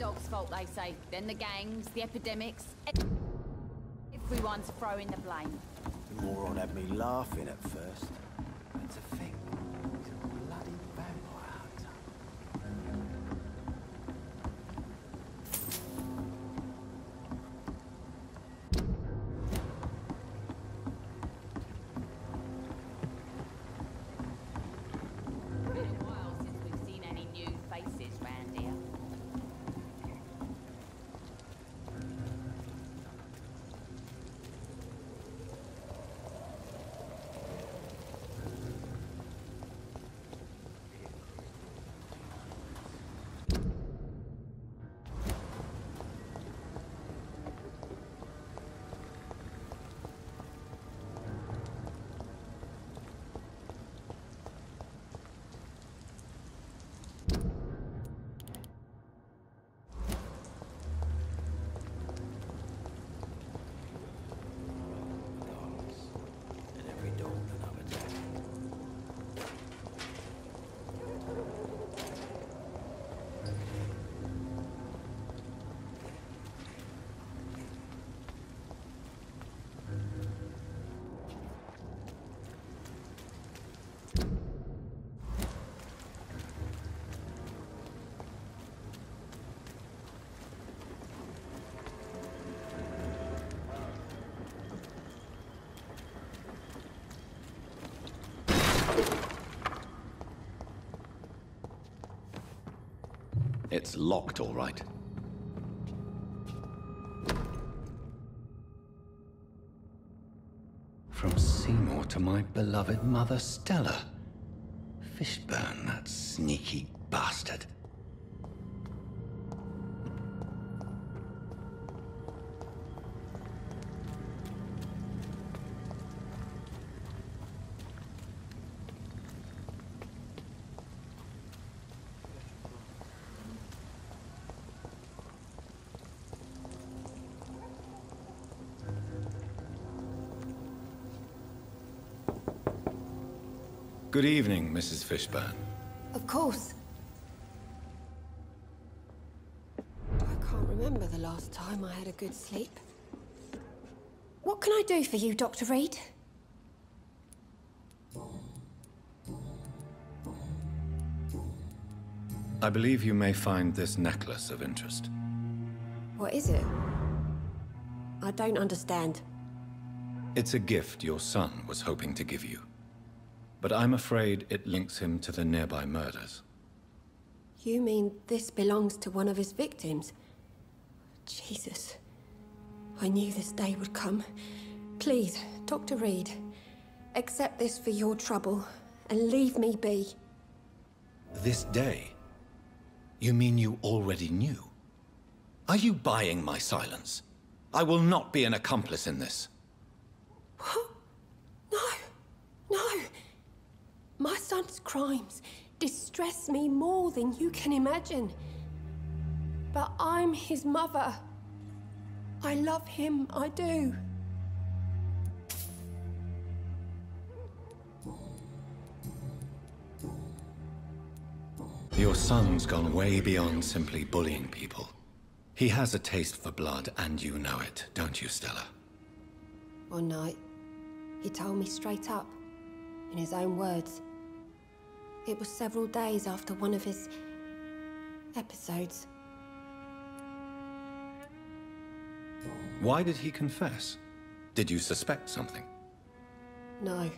dog's fault, they say. Then the gangs, the epidemics. Everyone's throwing the blame. The moron had me laughing at first. But to think, he's a bloody vampire hunter. It's been a while since we've seen any new faces round here. It's locked, all right. From Seymour to my beloved mother, Stella. Fishburne, that sneaky bastard. Good evening, Mrs. Fishburne. Of course. I can't remember the last time I had a good sleep. What can I do for you, Dr. Reed? I believe you may find this necklace of interest. What is it? I don't understand. It's a gift your son was hoping to give you. But I'm afraid it links him to the nearby murders. You mean this belongs to one of his victims? Jesus. I knew this day would come. Please, Dr. Reed, accept this for your trouble and leave me be. This day? You mean you already knew? Are you buying my silence? I will not be an accomplice in this. What? No. No. My son's crimes distress me more than you can imagine. But I'm his mother. I love him, I do. Your son's gone way beyond simply bullying people. He has a taste for blood, and you know it, don't you, Stella? One night, he told me straight up, in his own words. It was several days after one of his episodes. Why did he confess? Did you suspect something? No.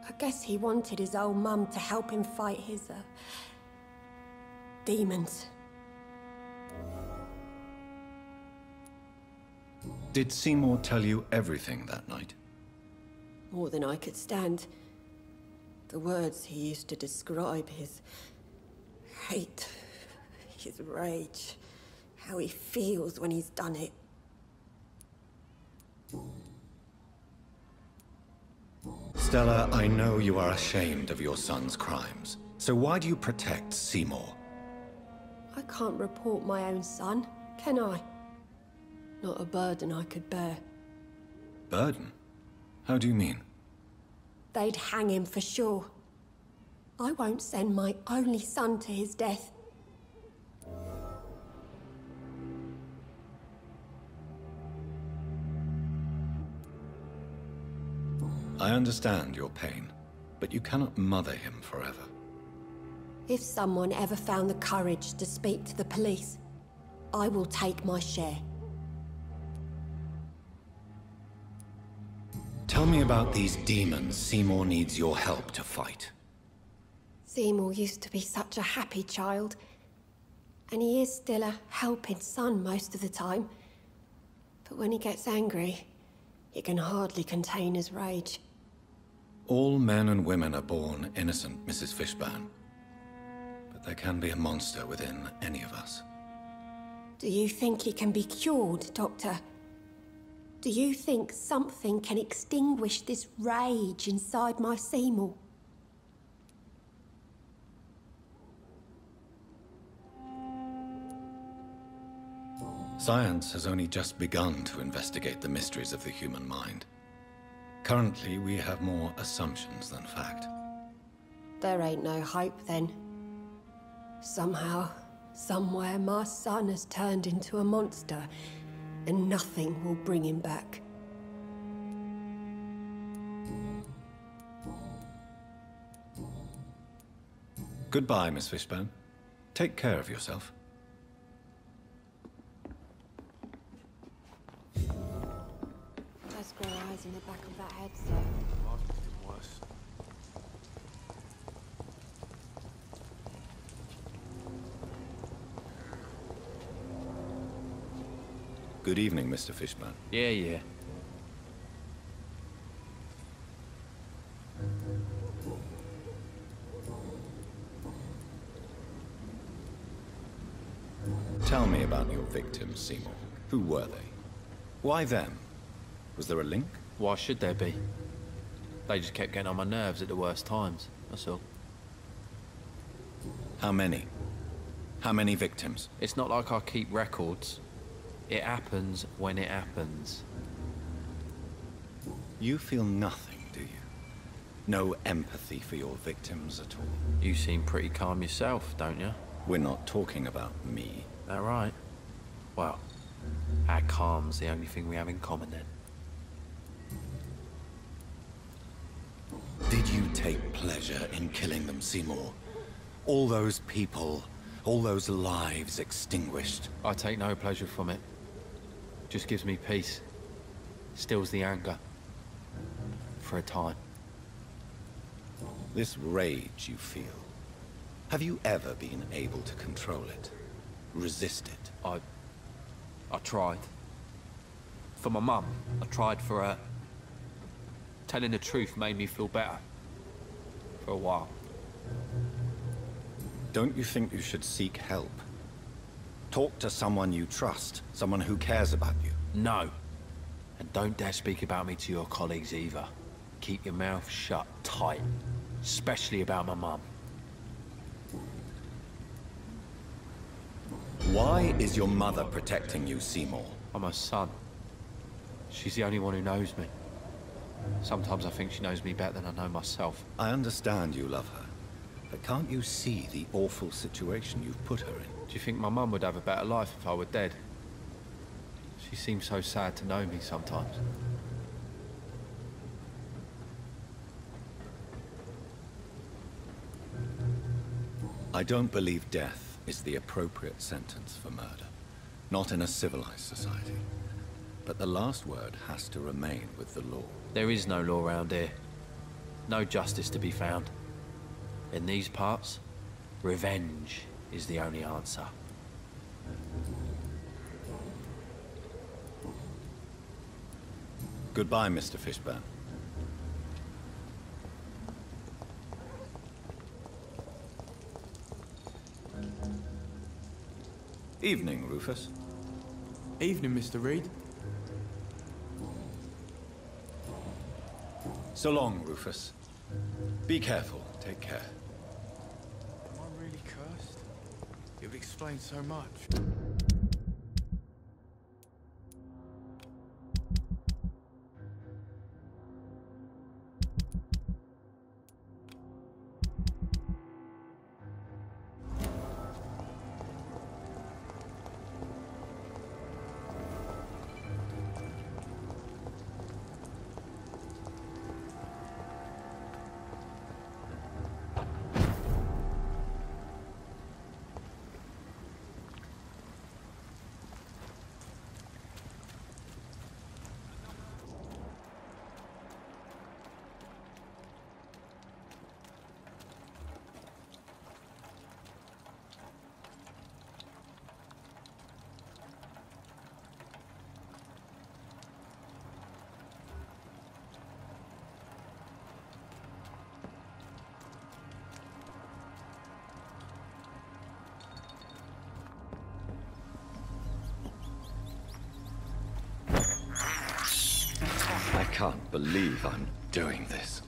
I guess he wanted his old mum to help him fight his, demons. Did Seymour tell you everything that night? More than I could stand. The words he used to describe his hate, his rage, how he feels when he's done it. Stella, I know you are ashamed of your son's crimes. So why do you protect Seymour? I can't report my own son, can I? Not a burden I could bear. Burden? How do you mean? They'd hang him for sure. I won't send my only son to his death. I understand your pain, but you cannot mother him forever. If someone ever found the courage to speak to the police, I will take my share. Tell me about these demons Seymour needs your help to fight. Seymour used to be such a happy child. And he is still a helping son most of the time. But when he gets angry, he can hardly contain his rage. All men and women are born innocent, Mrs. Fishburne. But there can be a monster within any of us. Do you think he can be cured, Doctor? Do you think something can extinguish this rage inside my Seymour? Science has only just begun to investigate the mysteries of the human mind. Currently, we have more assumptions than fact. There ain't no hope then. Somehow, somewhere, my son has turned into a monster, and nothing will bring him back. Goodbye, Miss Fishburne. Take care of yourself. Just grow eyes in the back of that head, sir. Worse. Good evening, Mr. Fishburne. Yeah. Tell me about your victims, Seymour. Who were they? Why them? Was there a link? Why should there be? They just kept getting on my nerves at the worst times, that's all. How many? How many victims? It's not like I keep records. It happens when it happens. You feel nothing, do you? No empathy for your victims at all? You seem pretty calm yourself, don't you? We're not talking about me. That right? Well, our calm's the only thing we have in common then. Did you take pleasure in killing them, Seymour? All those people, all those lives extinguished. I take no pleasure from it. Just gives me peace. Stills the anger. For a time. This rage you feel, have you ever been able to control it? Resist it? I tried. For my mum, I tried for her. Telling the truth made me feel better. For a while. Don't you think you should seek help? Talk to someone you trust, someone who cares about you. No. And don't dare speak about me to your colleagues either. Keep your mouth shut tight. Especially about my mum. Why is your mother protecting you, Seymour? I'm her son. She's the only one who knows me. Sometimes I think she knows me better than I know myself. I understand you love her, but can't you see the awful situation you've put her in? Do you think my mum would have a better life if I were dead? She seems so sad to know me sometimes. I don't believe death is the appropriate sentence for murder. Not in a civilized society. But the last word has to remain with the law. There is no law around here. No justice to be found. In these parts, revenge is the only answer. Goodbye, Mr. Fishburne. Evening, Rufus. Evening, Mr. Reed. So long, Rufus. Be careful. Take care. Am I really cursed? It would explain so much. can't believe I'm doing this.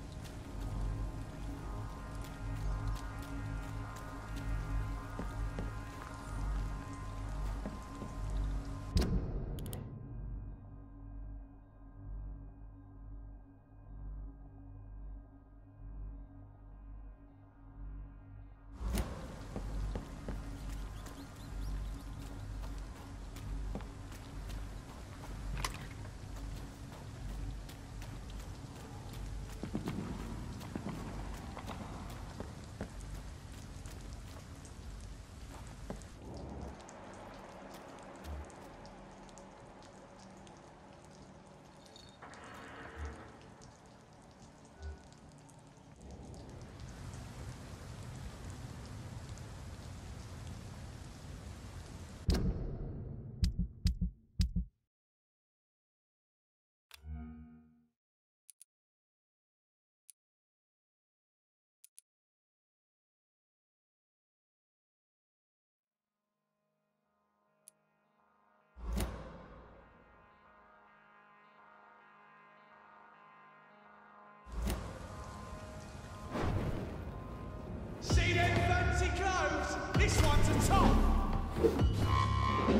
See them fancy clothes? This one's a top.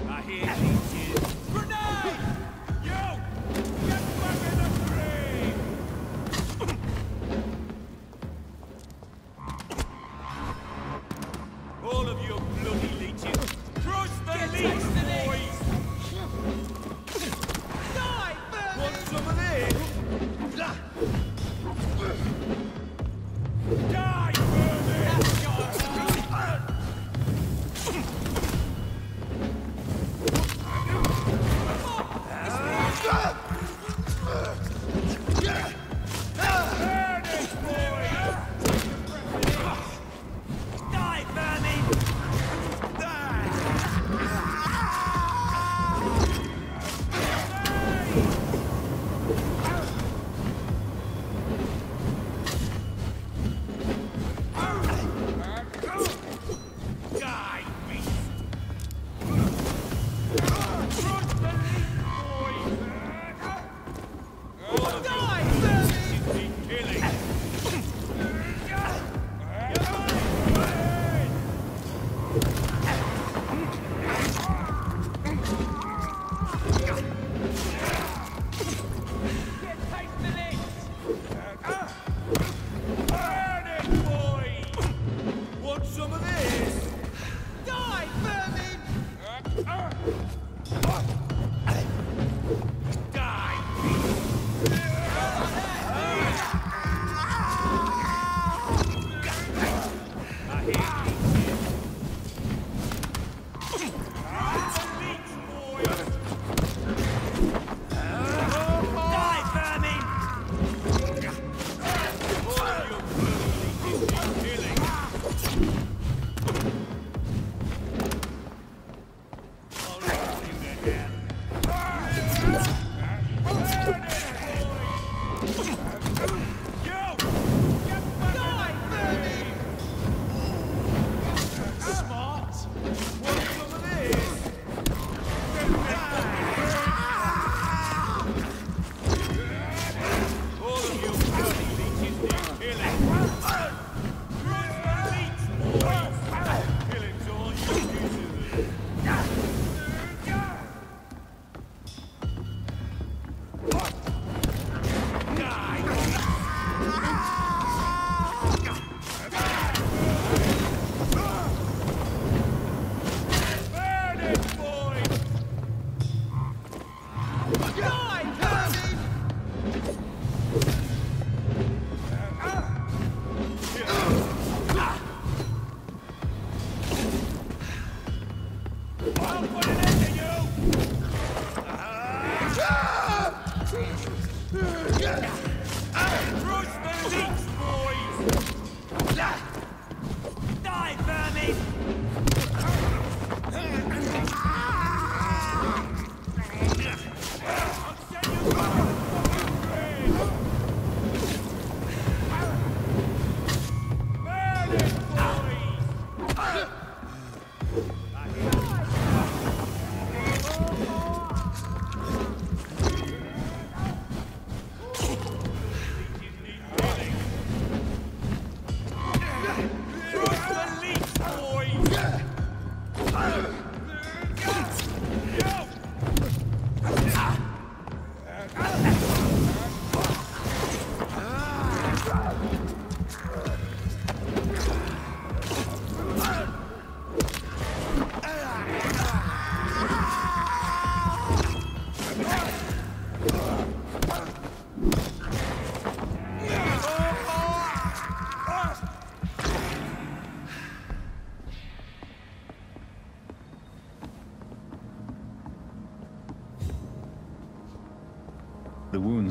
I hear leeches. Grenade! You! Get back in the grave! All of you bloody leeches, cross the leech, boys! Die, Vermin! Want some of this? Die, Vermin!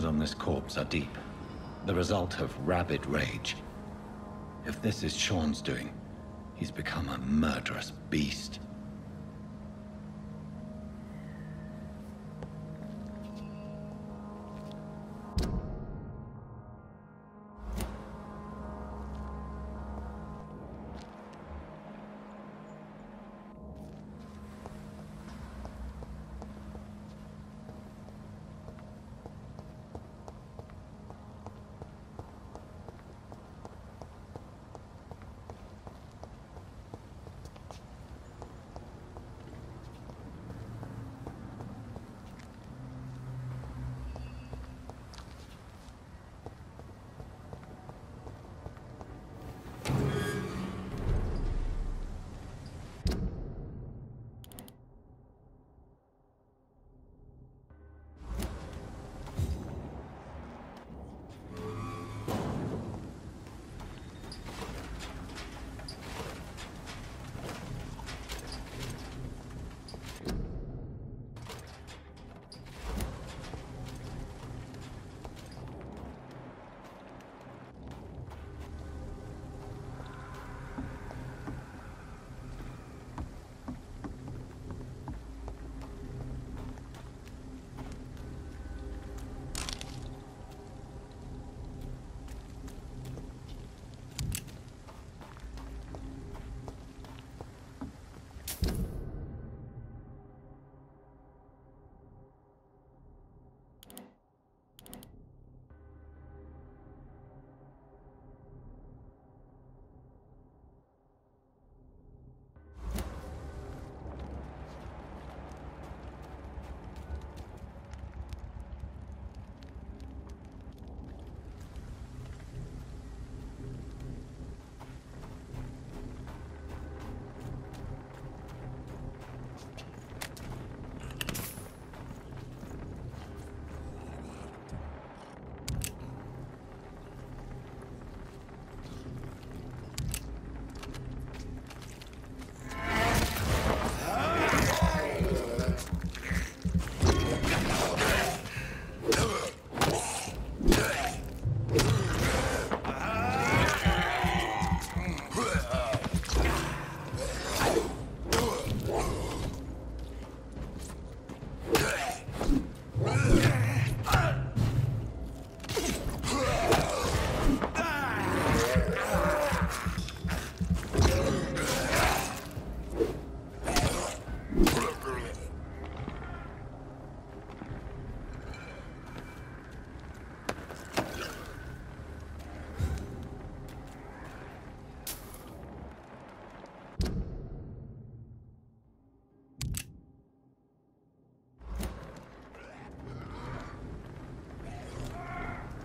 wounds on this corpse are deep, the result of rabid rage. If this is Sean's doing, he's become a murderous beast.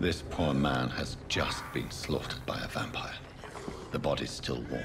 This poor man has just been slaughtered by a vampire. The body's still warm.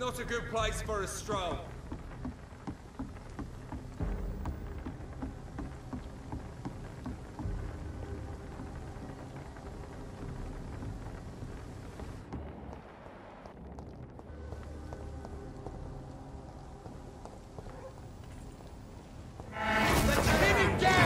Not a good place for a stroll. Let's pin him down!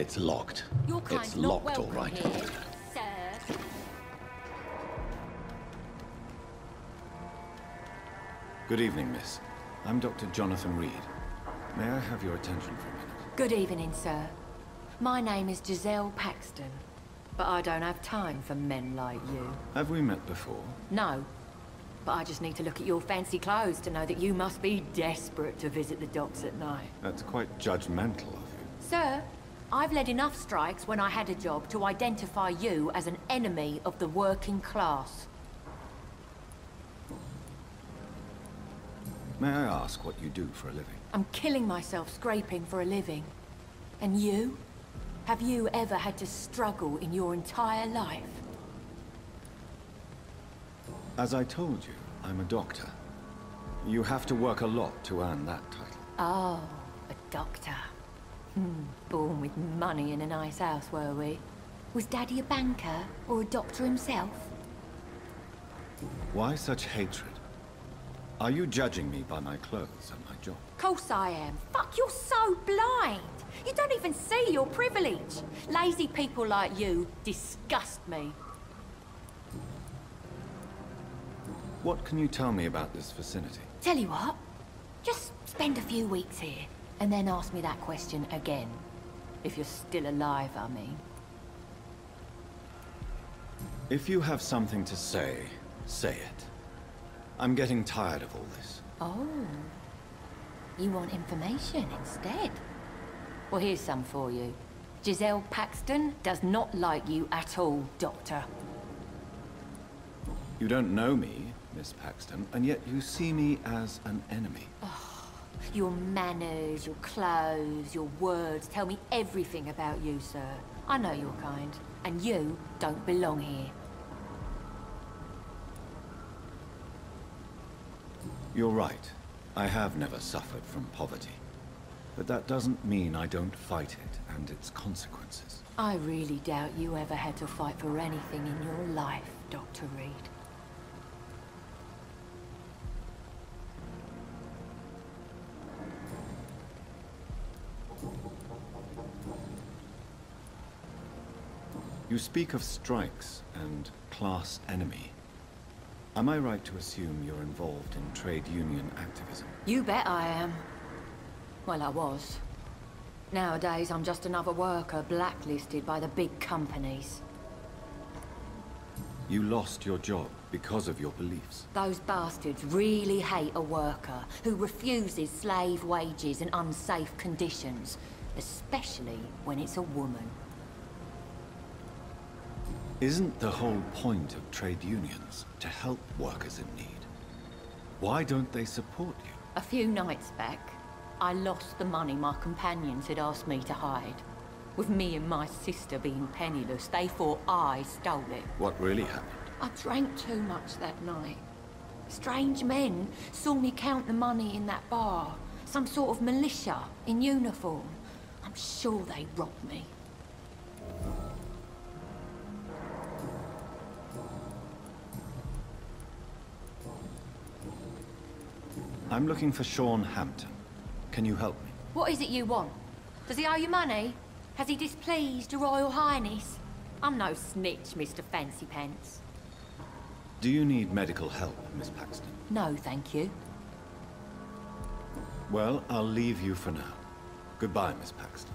It's locked. Your kind's It's not locked, all welcome right. here, sir. Good evening, miss. I'm Dr. Jonathan Reed. May I have your attention for a minute? Good evening, sir. My name is Giselle Paxton, but I don't have time for men like you. Have we met before? No, but I just need to look at your fancy clothes to know that you must be desperate to visit the docks at night. That's quite judgmental of you. Sir, I've led enough strikes when I had a job to identify you as an enemy of the working class. May I ask what you do for a living? I'm killing myself scraping for a living. And you? Have you ever had to struggle in your entire life? As I told you, I'm a doctor. You have to work a lot to earn that title. Oh, a doctor. Born with money in a nice house, were we? Was Daddy a banker or a doctor himself? Why such hatred? Are you judging me by my clothes and my job? Course I am. Fuck, you're so blind. You don't even see your privilege. Lazy people like you disgust me. What can you tell me about this vicinity? Tell you what, just spend a few weeks here, and then ask me that question again. If you're still alive, I mean. If you have something to say, say it. I'm getting tired of all this. Oh. You want information instead? Well, here's some for you. Giselle Paxton does not like you at all, Doctor. You don't know me, Miss Paxton, and yet you see me as an enemy. Your manners, your clothes, your words tell me everything about you, sir. I know your kind, and you don't belong here. You're right. I have never suffered from poverty. But that doesn't mean I don't fight it and its consequences. I really doubt you ever had to fight for anything in your life, Dr. Reed. You speak of strikes and class enemy. Am I right to assume you're involved in trade union activism? You bet I am. Well, I was. Nowadays, I'm just another worker blacklisted by the big companies. You lost your job because of your beliefs. Those bastards really hate a worker who refuses slave wages and unsafe conditions, especially when it's a woman. Isn't the whole point of trade unions to help workers in need? Why don't they support you? A few nights back, I lost the money my companions had asked me to hide. With me and my sister being penniless, they thought I stole it. What really happened? I drank too much that night. Strange men saw me count the money in that bar. Some sort of militia in uniform. I'm sure they robbed me. I'm looking for Sean Hampton. Can you help me? What is it you want? Does he owe you money? Has he displeased your Royal Highness? I'm no snitch, Mr. Fancy Pants. Do you need medical help, Miss Paxton? No, thank you. Well, I'll leave you for now. Goodbye, Miss Paxton.